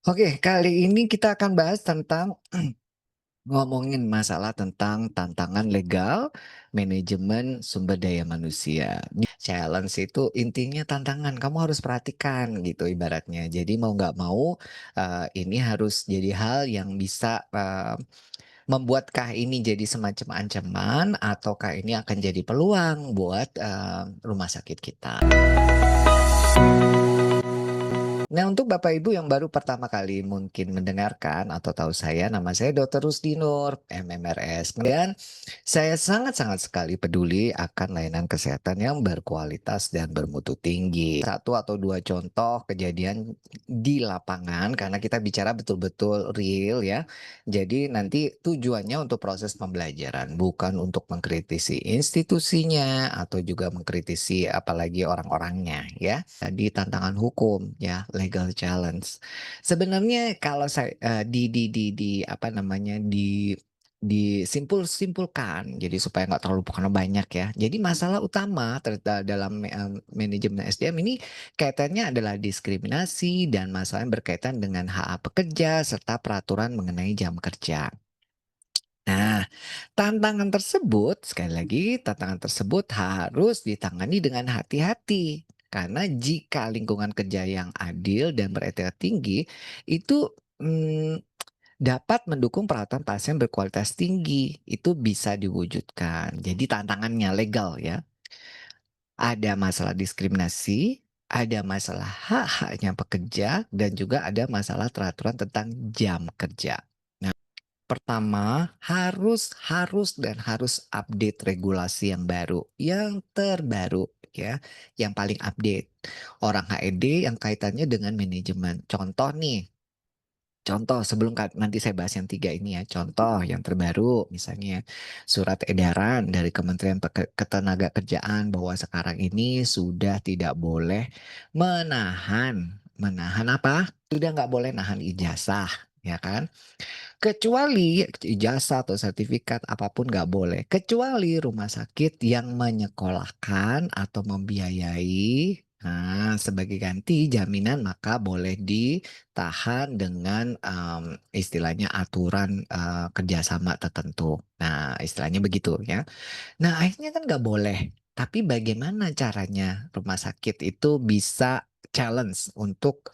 Oke, kali ini kita akan bahas tentang ngomongin masalah tentang tantangan legal, manajemen sumber daya manusia. Challenge itu intinya tantangan, kamu harus perhatikan gitu ibaratnya. Jadi mau nggak mau, ini harus jadi hal yang bisa, membuatkah ini jadi semacam ancaman ataukah ini akan jadi peluang buat, rumah sakit kita. Nah, untuk Bapak Ibu yang baru pertama kali mungkin mendengarkan atau tahu saya, nama saya Dr. Rusdi Nur, MMRS. Kemudian saya sangat-sangat sekali peduli akan layanan kesehatan yang berkualitas dan bermutu tinggi. Satu atau dua contoh kejadian di lapangan, karena kita bicara betul-betul real ya. Jadi nanti tujuannya untuk proses pembelajaran, bukan untuk mengkritisi institusinya atau juga mengkritisi apalagi orang-orangnya ya. Tadi tantangan hukum ya, legal challenge. Sebenarnya kalau saya, di apa namanya, disimpulkan jadi supaya nggak terlalu karena banyak ya. Jadi masalah utama dalam, manajemen SDM ini kaitannya adalah diskriminasi dan masalah yang berkaitan dengan hak pekerja serta peraturan mengenai jam kerja. Nah, tantangan tersebut, sekali lagi, tantangan tersebut harus ditangani dengan hati-hati. Karena jika lingkungan kerja yang adil dan beretika tinggi, itu dapat mendukung perawatan pasien berkualitas tinggi. Itu bisa diwujudkan. Jadi tantangannya legal ya. Ada masalah diskriminasi, ada masalah hak-haknya pekerja, dan juga ada masalah peraturan tentang jam kerja. Pertama, harus harus dan harus update regulasi yang baru, yang terbaru ya, yang paling update. Orang HED yang kaitannya dengan manajemen. Contoh nih, contoh sebelum nanti saya bahas yang 3 ini ya, contoh yang terbaru misalnya surat edaran dari Kementerian Ketenagakerjaan bahwa sekarang ini sudah tidak boleh menahan menahan apa? Sudah nggak boleh nahan ijazah, ya kan? Kecuali ijazah atau sertifikat apapun nggak boleh, kecuali rumah sakit yang menyekolahkan atau membiayai. Nah, sebagai ganti jaminan maka boleh ditahan dengan, istilahnya aturan, kerjasama tertentu. Nah, istilahnya begitu ya. Nah, akhirnya kan nggak boleh. Tapi bagaimana caranya rumah sakit itu bisa challenge untuk,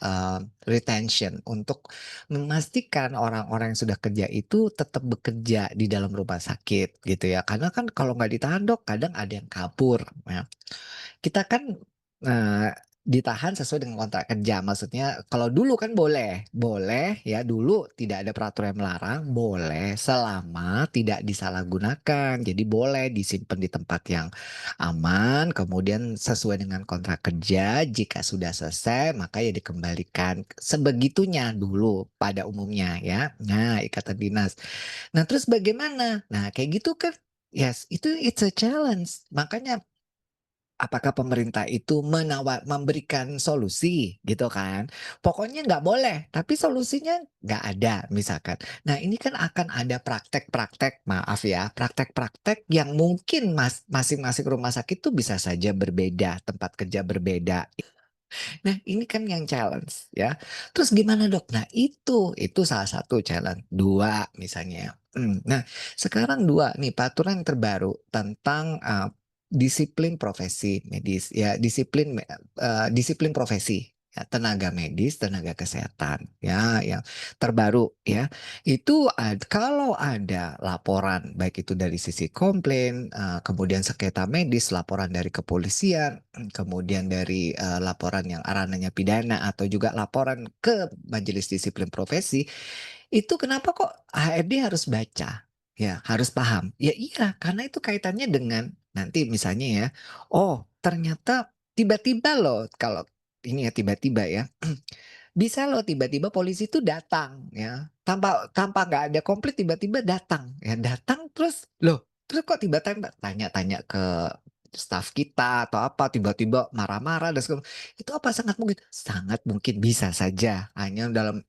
retention, untuk memastikan orang-orang yang sudah kerja itu tetap bekerja di dalam rumah sakit gitu ya. Karena kan kalau nggak ditahan Dok, kadang ada yang kabur. Nah, kita kan, eee, ditahan sesuai dengan kontrak kerja. Maksudnya kalau dulu kan boleh boleh ya, dulu tidak ada peraturan yang melarang, boleh selama tidak disalahgunakan. Jadi boleh disimpan di tempat yang aman, kemudian sesuai dengan kontrak kerja, jika sudah selesai maka ya dikembalikan. Sebegitunya dulu pada umumnya ya. Nah, ikatan dinas. Nah, terus bagaimana? Nah, kayak gitu kan, yes, itu it's a challenge. Makanya apakah pemerintah itu memberikan solusi gitu kan? Pokoknya nggak boleh, tapi solusinya nggak ada misalkan. Nah, ini kan akan ada praktek-praktek, maaf ya, praktek-praktek yang mungkin masing-masing rumah sakit tuh bisa saja berbeda, tempat kerja berbeda. Nah, ini kan yang challenge ya. Terus gimana Dok? Nah, itu salah satu challenge. 2 misalnya. Nah, sekarang 2 nih peraturan yang terbaru tentang, disiplin profesi medis ya, disiplin profesi ya, tenaga medis, tenaga kesehatan ya, yang terbaru ya. Itu kalau ada laporan baik itu dari sisi komplain, kemudian sengketa medis, laporan dari kepolisian, kemudian dari, laporan yang ranahnya pidana atau juga laporan ke majelis disiplin profesi, itu kenapa kok HRD harus baca, ya harus paham? Ya iya, karena itu kaitannya dengan nanti misalnya ya, oh ternyata tiba-tiba loh kalau ini ya tiba-tiba ya, bisa loh tiba-tiba polisi itu datang ya, tanpa tanpa nggak ada komplit tiba-tiba datang ya, datang terus, "Loh, terus kok tiba-tiba?" Tanya-tanya ke staf kita atau apa, tiba-tiba marah-marah dan segala itu apa sangat mungkin bisa saja hanya dalam,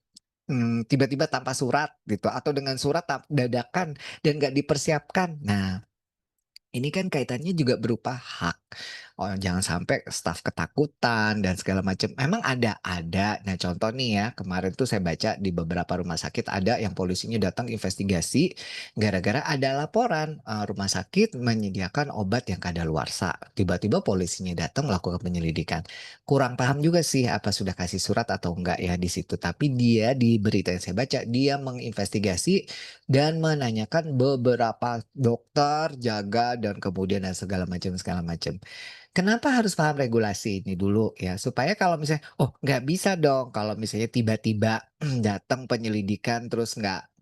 tiba-tiba tanpa surat gitu atau dengan surat dadakan dan nggak dipersiapkan. Nah, ini kan kaitannya juga berupa hak. Oh, jangan sampai staf ketakutan dan segala macam. Memang ada. Nah, contoh nih ya, kemarin tuh saya baca di beberapa rumah sakit ada yang polisinya datang investigasi gara-gara ada laporan, rumah sakit menyediakan obat yang kadaluarsa. Tiba-tiba polisinya datang melakukan penyelidikan. Kurang paham juga sih apa sudah kasih surat atau enggak ya di situ, tapi dia di berita yang saya baca, dia menginvestigasi dan menanyakan beberapa dokter, jaga, dan kemudian dan segala macam. Kenapa harus paham regulasi ini dulu ya, supaya kalau misalnya, oh nggak bisa dong kalau misalnya tiba-tiba datang penyelidikan terus nggak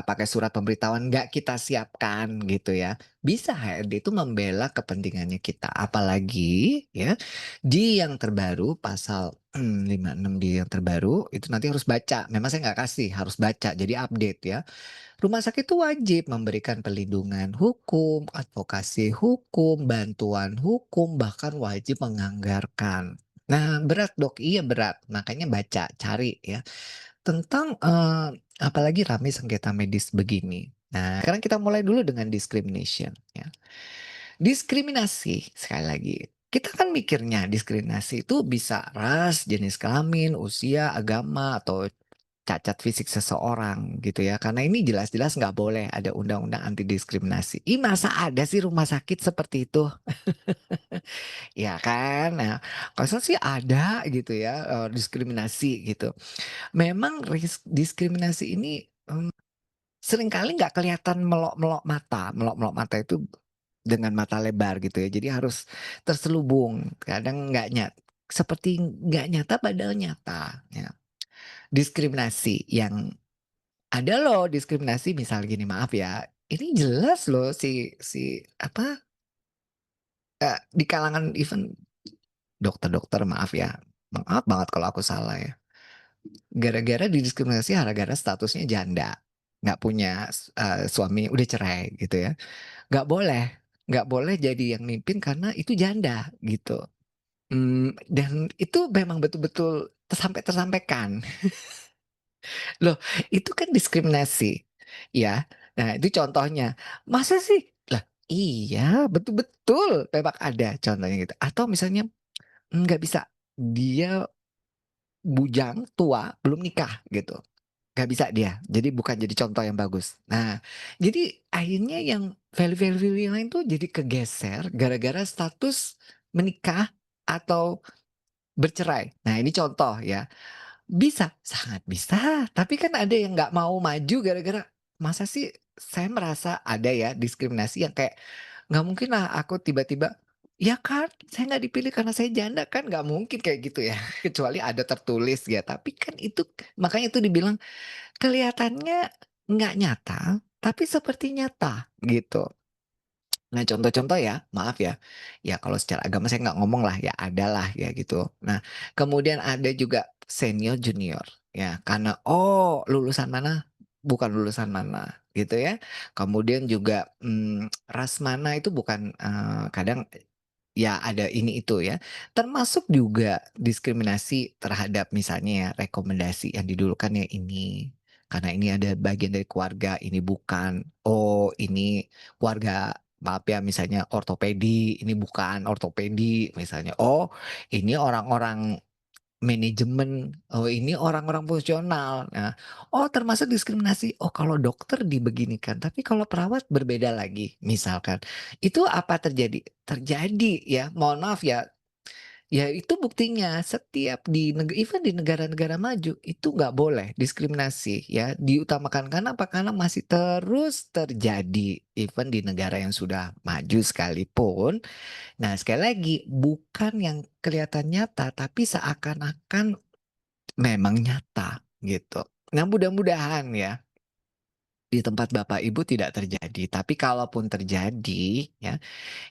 pakai surat pemberitahuan, nggak kita siapkan gitu ya. Bisa HRD itu membela kepentingannya kita, apalagi ya di yang terbaru pasal 56 di yang terbaru itu nanti harus baca, memang saya nggak kasih, harus baca jadi update ya. Rumah sakit itu wajib memberikan perlindungan hukum, advokasi hukum, bantuan hukum, bahkan wajib menganggarkan. Nah, berat dok, iya berat. Makanya baca, cari ya tentang apalagi rame sengketa medis begini. Nah, sekarang kita mulai dulu dengan discrimination ya. Diskriminasi sekali lagi. Kita kan mikirnya diskriminasi itu bisa ras, jenis kelamin, usia, agama, atau cacat fisik seseorang gitu ya. Karena ini jelas-jelas nggak boleh ada undang-undang anti diskriminasi. Ih, masa ada sih rumah sakit seperti itu? Ya kan? Nah, masa sih ada gitu ya, diskriminasi gitu. Memang diskriminasi ini, seringkali nggak kelihatan melok-melok mata. Melok-melok mata itu dengan mata lebar gitu ya. Jadi harus terselubung, kadang seperti nggak nyata padahal nyata, ya. Diskriminasi yang ada loh diskriminasi misal gini, maaf ya, ini jelas loh si si apa, di kalangan even dokter-dokter maaf ya, maaf banget kalau aku salah ya, gara-gara didiskriminasi gara-gara statusnya janda, nggak punya suami, udah cerai gitu ya. Nggak boleh nggak boleh jadi yang mimpin karena itu janda gitu, dan itu memang betul-betul tersampaikan. Loh, itu kan diskriminasi, ya. Nah, itu contohnya. Masa sih? Lah, iya, betul-betul memang ada contohnya gitu. Atau misalnya nggak bisa, dia bujang, tua, belum nikah gitu. Nggak bisa dia, jadi bukan jadi contoh yang bagus. Nah, jadi akhirnya yang value-value yang lain tuh jadi kegeser gara-gara status menikah atau bercerai. Nah, ini contoh ya. Bisa, sangat bisa, tapi kan ada yang nggak mau maju gara-gara, masa sih saya merasa ada ya diskriminasi yang kayak, nggak mungkin lah aku tiba-tiba, "Ya kan, saya nggak dipilih karena saya janda," kan nggak mungkin kayak gitu ya, kecuali ada tertulis ya, tapi kan itu makanya itu dibilang kelihatannya nggak nyata, tapi seperti nyata, gitu. Nah, contoh-contoh ya, maaf ya, ya kalau secara agama saya nggak ngomong lah ya, ada lah ya gitu. Nah, kemudian ada juga senior junior ya, karena, oh lulusan mana, bukan lulusan mana gitu ya. Kemudian juga, ras mana itu bukan, kadang ya ada ini itu ya, termasuk juga diskriminasi terhadap misalnya ya rekomendasi yang didulukan ya ini, karena ini ada bagian dari keluarga, ini bukan. Oh ini keluarga maaf ya misalnya ortopedi, ini bukan ortopedi misalnya. Oh ini orang-orang manajemen, oh ini orang-orang fungsional. Nah, oh termasuk diskriminasi, oh kalau dokter dibeginikan, tapi kalau perawat berbeda lagi, misalkan. Itu apa terjadi? Terjadi ya, mohon maaf ya, ya itu buktinya setiap even di negara-negara maju itu nggak boleh diskriminasi ya, diutamakan. Karena apa? Karena masih terus terjadi even di negara yang sudah maju sekalipun. Nah, sekali lagi bukan yang kelihatan nyata, tapi seakan-akan memang nyata gitu. Nah, mudah-mudahan ya di tempat Bapak Ibu tidak terjadi, tapi kalaupun terjadi ya,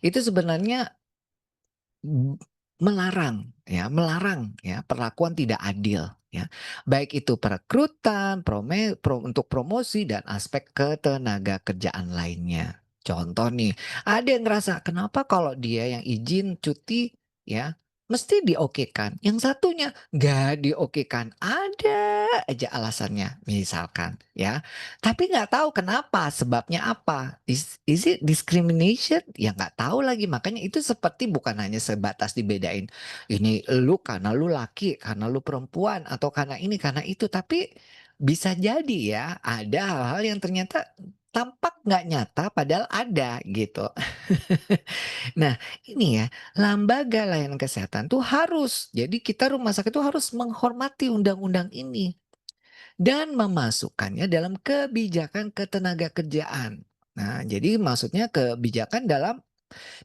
itu sebenarnya M melarang ya, perlakuan tidak adil ya. Baik itu perekrutan, untuk promosi dan aspek ketenaga kerjaan lainnya. Contoh nih, ada yang ngerasa, kenapa kalau dia yang izin cuti ya, mesti diokekan, yang satunya nggak diokekan, ada aja alasannya, misalkan ya. Tapi nggak tahu kenapa, sebabnya apa, is it discrimination? Ya nggak tahu lagi, makanya itu seperti bukan hanya sebatas dibedain, ini lu karena lu laki, karena lu perempuan, atau karena ini, karena itu, tapi bisa jadi ya, ada hal-hal yang ternyata tampak nggak nyata padahal ada, gitu. Nah, ini ya, lembaga layanan kesehatan tuh harus, jadi kita rumah sakit tuh harus menghormati undang-undang ini dan memasukkannya dalam kebijakan ketenagakerjaan. Nah, jadi maksudnya kebijakan dalam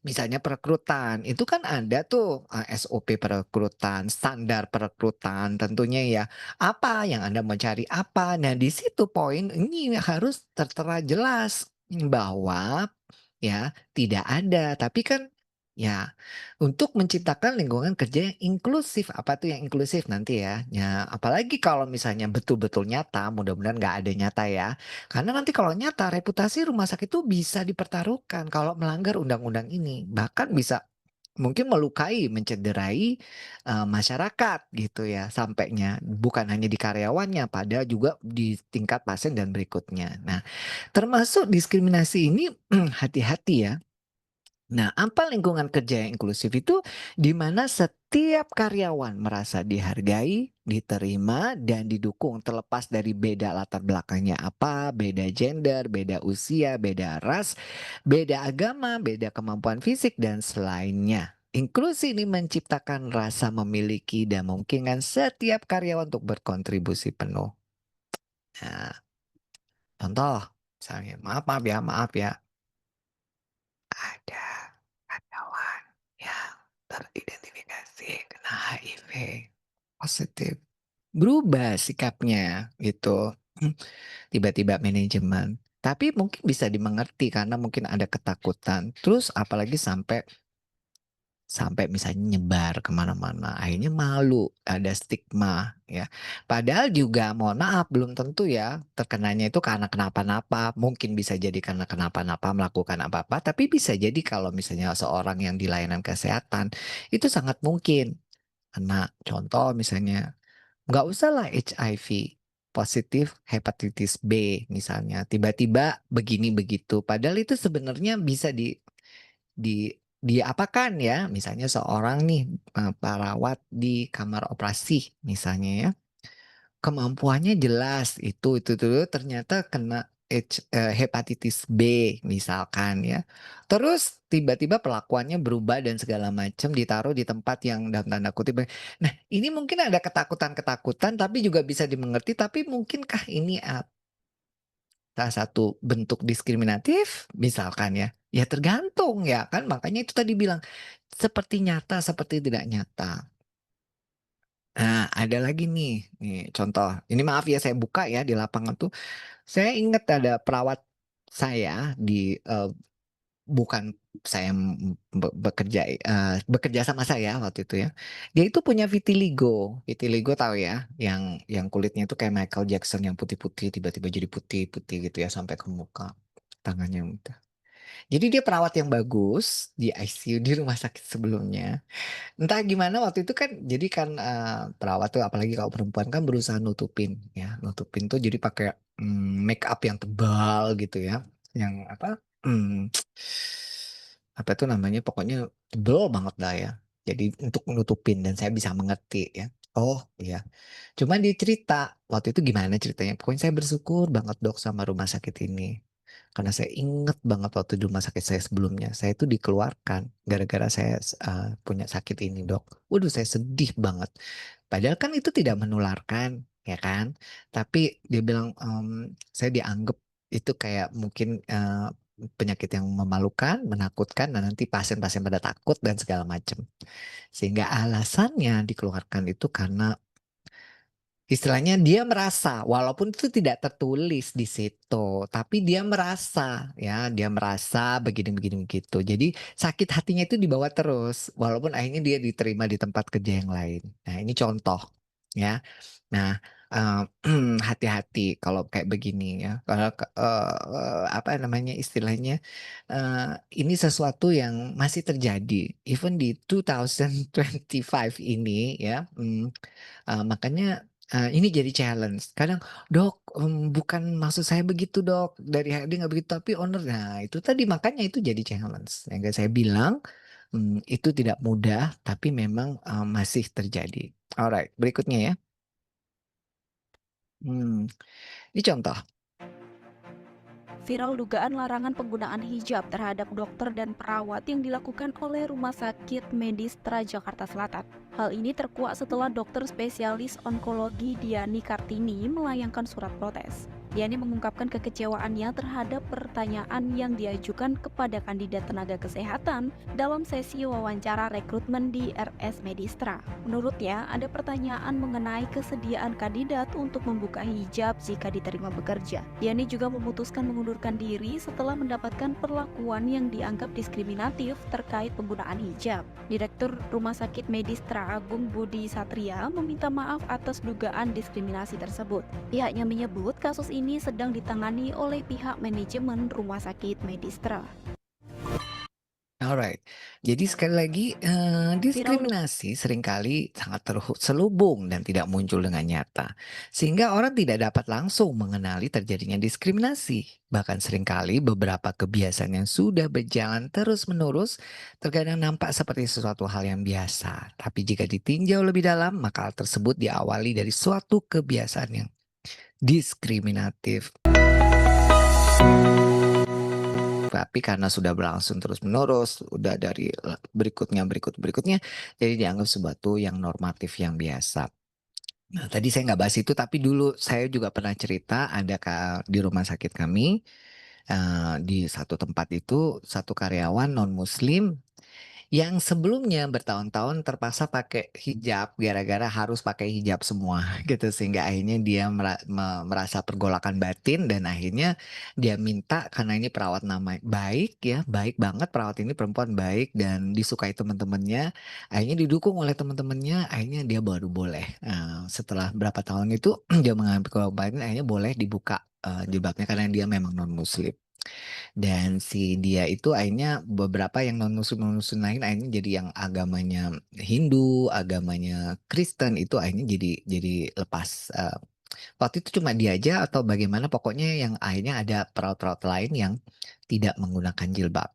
misalnya perekrutan, itu kan ada tuh, SOP perekrutan, standar perekrutan tentunya ya. Apa yang Anda mau cari apa. Nah, di situ poin ini harus tertera jelas bahwa ya, tidak ada, tapi kan ya untuk menciptakan lingkungan kerja yang inklusif, apa tuh yang inklusif nanti ya. Ya, apalagi kalau misalnya betul-betul nyata, mudah-mudahan nggak ada nyata ya. Karena nanti kalau nyata reputasi rumah sakit itu bisa dipertaruhkan kalau melanggar undang-undang ini. Bahkan bisa mungkin melukai, mencederai, masyarakat gitu ya sampainya. Bukan hanya di karyawannya, padahal juga di tingkat pasien dan berikutnya. Nah, termasuk diskriminasi ini hati-hati ya. Nah, apa lingkungan kerja yang inklusif itu di mana setiap karyawan merasa dihargai, diterima, dan didukung terlepas dari beda latar belakangnya apa, beda gender, beda usia, beda ras, beda agama, beda kemampuan fisik, dan selainnya. Inklusi ini menciptakan rasa memiliki dan memungkinkan setiap karyawan untuk berkontribusi penuh. Nah, contoh, misalnya, maaf ya, ada karyawan yang teridentifikasi kena HIV positif. Berubah sikapnya gitu, tiba-tiba manajemen. Tapi mungkin bisa dimengerti karena mungkin ada ketakutan. Terus apalagi sampai sampai misalnya nyebar kemana-mana, akhirnya malu, ada stigma ya. Padahal juga mohon maaf belum tentu ya terkenanya itu karena kenapa-napa, mungkin bisa jadi karena kenapa-napa melakukan apa-apa, tapi bisa jadi kalau misalnya seorang yang di layanan kesehatan, itu sangat mungkin kena contoh misalnya, nggak usahlah HIV, positif hepatitis B misalnya, tiba-tiba begini begitu, padahal itu sebenarnya bisa di diapakan ya, misalnya seorang nih, perawat di kamar operasi misalnya ya, kemampuannya jelas itu, ternyata kena hepatitis B misalkan ya. Terus tiba-tiba perlakuannya berubah dan segala macam ditaruh di tempat yang dalam tanda kutip nah ini mungkin ada ketakutan-ketakutan tapi juga bisa dimengerti, tapi mungkinkah ini salah satu bentuk diskriminatif misalkan ya, ya tergantung ya kan makanya itu tadi bilang, seperti nyata seperti tidak nyata. Nah ada lagi nih contoh, ini maaf ya saya buka ya di lapangan tuh, saya ingat ada perawat saya di, bukan saya, bekerja sama saya waktu itu ya, dia itu punya vitiligo, vitiligo tahu ya yang kulitnya itu kayak Michael Jackson yang putih-putih tiba-tiba jadi putih-putih gitu ya sampai ke muka, tangannya udah. Jadi dia perawat yang bagus di ICU di rumah sakit sebelumnya. Entah gimana waktu itu kan jadi kan, perawat tuh apalagi kalau perempuan kan berusaha nutupin ya, nutupin tuh jadi pakai, make up yang tebal gitu ya, yang apa, apa tuh namanya, pokoknya tebel banget lah ya. Jadi untuk nutupin dan saya bisa mengerti ya. Oh iya, cuman dia cerita, waktu itu gimana ceritanya, pokoknya saya bersyukur banget Dok sama rumah sakit ini. Karena saya inget banget waktu di rumah sakit saya sebelumnya, saya itu dikeluarkan gara-gara saya punya sakit ini Dok. Waduh saya sedih banget. Padahal kan itu tidak menularkan, ya kan. Tapi dia bilang, saya dianggap itu kayak mungkin, penyakit yang memalukan, menakutkan, dan nanti pasien-pasien pada takut dan segala macam. Sehingga alasannya dikeluarkan itu karena istilahnya dia merasa, walaupun itu tidak tertulis di situ, tapi dia merasa ya, dia merasa begini begitu. Jadi sakit hatinya itu dibawa terus, walaupun akhirnya dia diterima di tempat kerja yang lain. Nah ini contoh ya. Nah, eee, hati-hati kalau kayak begini ya. Kalau apa namanya istilahnya, ini sesuatu yang masih terjadi even di 2025 ini ya, makanya, ini jadi challenge. Kadang, "Dok, bukan maksud saya begitu dok, dari HRD nggak begitu, tapi owner." Nah itu tadi, makanya itu jadi challenge. Sehingga saya bilang, itu tidak mudah, tapi memang, masih terjadi. Alright, berikutnya ya. Mmm, ini contoh. Viral dugaan larangan penggunaan hijab terhadap dokter dan perawat yang dilakukan oleh Rumah Sakit Medistra Jakarta Selatan. Hal ini terkuak setelah dokter spesialis onkologi Diani Kartini melayangkan surat protes. Diani mengungkapkan kekecewaannya terhadap pertanyaan yang diajukan kepada kandidat tenaga kesehatan dalam sesi wawancara rekrutmen di RS Medistra. Menurutnya, ada pertanyaan mengenai kesediaan kandidat untuk membuka hijab jika diterima bekerja. Diani juga memutuskan mengundurkan diri setelah mendapatkan perlakuan yang dianggap diskriminatif terkait penggunaan hijab. Direktur Rumah Sakit Medistra Agung Budi Satria meminta maaf atas dugaan diskriminasi tersebut. Pihaknya menyebut kasus ini sedang ditangani oleh pihak manajemen Rumah Sakit Medistra. Alright. Jadi sekali lagi, Viral diskriminasi seringkali sangat terselubung dan tidak muncul dengan nyata. Sehingga orang tidak dapat langsung mengenali terjadinya diskriminasi. Bahkan seringkali beberapa kebiasaan yang sudah berjalan terus-menerus terkadang nampak seperti sesuatu hal yang biasa. Tapi jika ditinjau lebih dalam, maka hal tersebut diawali dari suatu kebiasaan yang diskriminatif. Tapi karena sudah berlangsung terus-menerus, udah dari berikutnya, jadi dianggap sesuatu yang normatif, yang biasa. Nah, tadi saya nggak bahas itu, tapi dulu saya juga pernah cerita ada di rumah sakit kami, di satu tempat itu, satu karyawan non-muslim yang sebelumnya bertahun-tahun terpaksa pakai hijab, gara-gara harus pakai hijab semua gitu, sehingga akhirnya dia merasa pergolakan batin dan akhirnya dia minta, karena ini perawat baik ya, baik banget, perawat ini perempuan baik dan disukai teman-temannya, akhirnya didukung oleh teman-temannya, akhirnya dia baru boleh, setelah berapa tahun itu dia mengambil pergolakan batin, akhirnya boleh dibuka, jilbabnya karena dia memang non muslim. Dan si dia itu akhirnya beberapa yang non-muslim lain akhirnya jadi yang agamanya Hindu, agamanya Kristen itu akhirnya jadi lepas, waktu itu cuma dia aja atau bagaimana, pokoknya yang akhirnya ada perawat-perawat lain yang tidak menggunakan jilbab.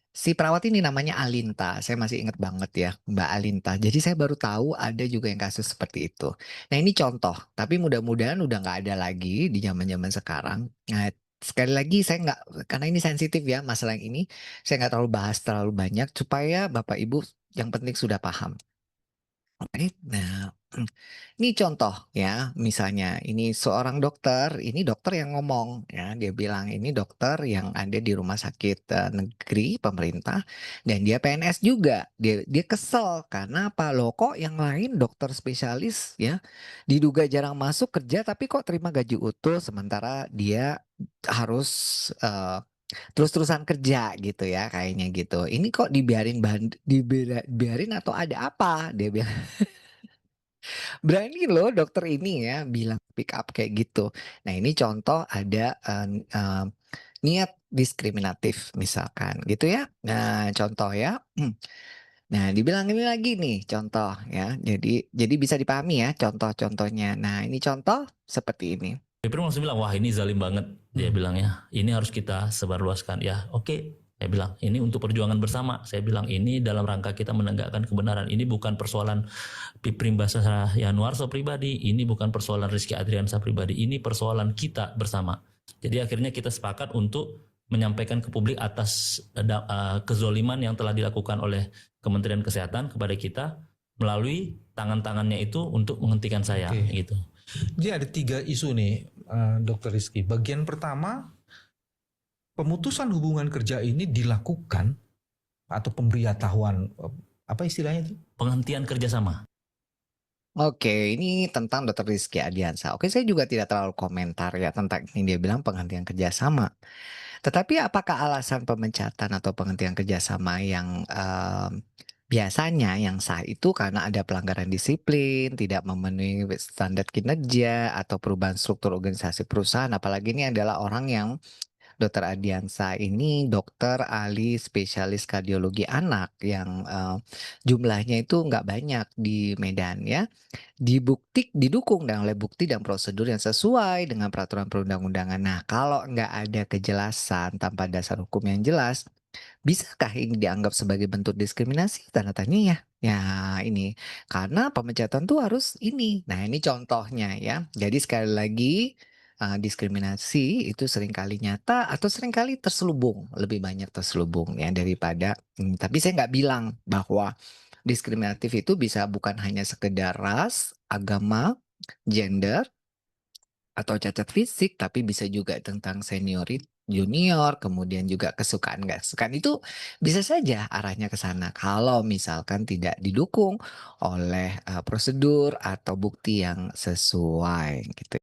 Si perawat ini namanya Alinta, saya masih ingat banget ya, Mbak Alinta. Jadi saya baru tahu ada juga yang kasus seperti itu. Nah ini contoh, tapi mudah-mudahan udah nggak ada lagi di zaman-zaman sekarang. Nah, sekali lagi saya nggak, karena ini sensitif ya masalah yang ini, saya nggak terlalu bahas terlalu banyak supaya Bapak Ibu yang penting sudah paham. Oke, nah, ini contoh ya, misalnya ini seorang dokter, ini dokter yang ngomong ya, dia bilang ini dokter yang ada di rumah sakit, negeri pemerintah dan dia PNS juga. Dia dia kesel karena apa, "Loh kok yang lain dokter spesialis ya, diduga jarang masuk kerja tapi kok terima gaji utuh sementara dia harus, terus-terusan kerja," gitu ya, kayaknya gitu. "Ini kok dibiarin atau ada apa?" Dia bilang. Berani loh dokter ini ya bilang pick up kayak gitu. Nah ini contoh ada, niat diskriminatif misalkan gitu ya. Nah contoh ya, nah dibilang ini lagi nih contoh ya, jadi bisa dipahami ya contoh-contohnya. Nah ini contoh seperti ini. DPR langsung bilang, wah ini zalim banget. Dia bilang ya, ini harus kita sebarluaskan. Ya oke, saya bilang ini untuk perjuangan bersama. Saya bilang ini dalam rangka kita menegakkan kebenaran. Ini bukan persoalan Primbasa Yanuarso pribadi. Ini bukan persoalan Rizky Adriansa pribadi. Ini persoalan kita bersama. Jadi akhirnya kita sepakat untuk menyampaikan ke publik atas kezoliman yang telah dilakukan oleh Kementerian Kesehatan kepada kita melalui tangan-tangannya itu untuk menghentikan saya gitu. Jadi ada 3 isu nih, Dokter Rizky. Bagian pertama, pemutusan hubungan kerja ini dilakukan atau pemberitahuan, apa istilahnya itu? Penghentian kerjasama. Oke, ini tentang Dokter Rizky Ardiansah. Oke, saya juga tidak terlalu komentar ya tentang ini, dia bilang penghentian kerjasama. Tetapi apakah alasan pemecatan atau penghentian kerjasama yang, Biasanya yang sah itu karena ada pelanggaran disiplin, tidak memenuhi standar kinerja, atau perubahan struktur organisasi perusahaan. Apalagi ini adalah orang yang Dokter Ardiansah ini dokter ahli spesialis kardiologi anak yang, jumlahnya itu nggak banyak di Medan ya. Didukung dan oleh bukti dan prosedur yang sesuai dengan peraturan perundang-undangan. Nah, kalau nggak ada kejelasan tanpa dasar hukum yang jelas, bisakah ini dianggap sebagai bentuk diskriminasi? Tanda tanya ya. Ya ini, karena pemecatan tuh harus ini. Nah ini contohnya ya. Jadi sekali lagi, diskriminasi itu seringkali nyata atau seringkali terselubung, lebih banyak terselubung ya daripada tapi saya nggak bilang bahwa diskriminatif itu bisa bukan hanya sekedar ras, agama, gender, atau cacat fisik, tapi bisa juga tentang junior, kemudian juga kesukaan nggak kesukaan, itu bisa saja arahnya ke sana kalau misalkan tidak didukung oleh, prosedur atau bukti yang sesuai gitu.